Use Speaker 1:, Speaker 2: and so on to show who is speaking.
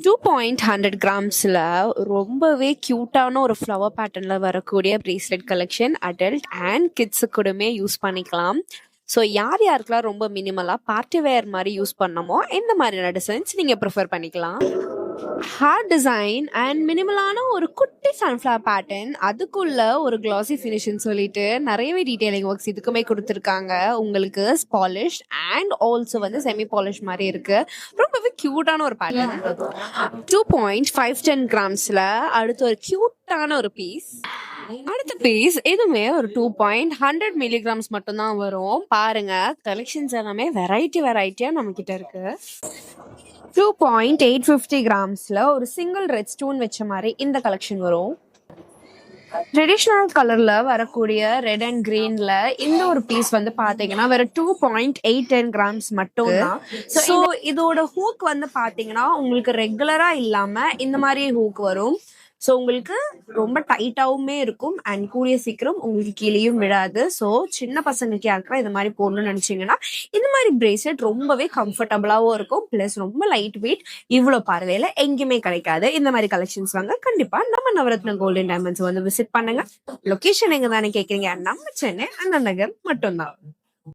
Speaker 1: 2.100 கிராம்ஸில் ரொம்பவே க்யூட்டான ஒரு ஃப்ளவர் பேட்டர்னில் வரக்கூடிய bracelet collection adult and kids கூடமே யூஸ் பண்ணிக்கலாம். ஸோ யார் யாருக்கெல்லாம் ரொம்ப மினிமலாக பார்ட்டி வேர் மாதிரி யூஸ் பண்ணமோ இந்த மாதிரியான டிசைன்ஸ் நீங்கள் ப்ரிஃபர் பண்ணிக்கலாம். ஹார்ட் டிசைன் அண்ட் மினிமலான ஒரு குட்டி சன்ஃப்ளவர் பேட்டர்ன், அதுக்குள்ள ஒரு கிளாசி ஃபினிஷ்னு சொல்லிட்டு நிறையவே டீடைலிங் ஒர்க்ஸ் இதுக்குமே கொடுத்துருக்காங்க. உங்களுக்கு பாலிஷ் அண்ட் ஆல்சோ வந்து செமி பாலிஷ் மாதிரி இருக்கு. ரொம்பவே கியூட்டான ஒரு பேட்டர்ன். 2.510 கிராம்ஸ்ல அடுத்து ஒரு கியூட்டான ஒரு பீஸ். அடுத்த பீஸ் இதுவுமே ஒரு 2.100 மில்லிகிராம்ஸ் மட்டும்தான் வரும். பாருங்க, கலெக்ஷன்ஸ் எல்லாமே வெரைட்டியா நம்ம கிட்ட இருக்கு. 2.850 கிராம்ஸ்ல ஒரு சிங்கிள் ரெட் ஸ்டோன் வச்ச மாதிரி இந்த கலெக்ஷன் வரும். ட்ரெடிஷ்னல் கலர்ல வரக்கூடிய ரெட் அண்ட் கிரீன்ல இந்த ஒரு பீஸ் வந்து பாத்தீங்கன்னா வேற 2.810 கிராம்ஸ் மட்டும் தான். ஸோ இதோட ஹூக் வந்து பாத்தீங்கன்னா உங்களுக்கு ரெகுலரா இல்லாம இந்த மாதிரி ஹூக் வரும். ஸோ உங்களுக்கு ரொம்ப டைட்டாவுமே இருக்கும் அண்ட் கூடிய சீக்கிரம் உங்களுக்கு கீழேயும் விடாது. ஸோ சின்ன பசங்களுக்கு யாருக்கா இந்த மாதிரி போடணும்னு நினைச்சீங்கன்னா இந்த மாதிரி பிரேஸ்லெட் ரொம்பவே கம்ஃபர்டபுளாகவும் இருக்கும். பிளஸ் ரொம்ப லைட் வெயிட், இவ்வளோ பார்வையில எங்கேயுமே கிடைக்காது. இந்த மாதிரி கலெக்ஷன்ஸ் வாங்க கண்டிப்பா நம்ம நவரத்ன கோல்டன் டைமண்ட்ஸ் வந்து விசிட் பண்ணுங்க. லொகேஷன் எங்க தானே கேட்குறீங்க? நம்ம சென்னை அண்ணா நகர் மட்டும்தான்.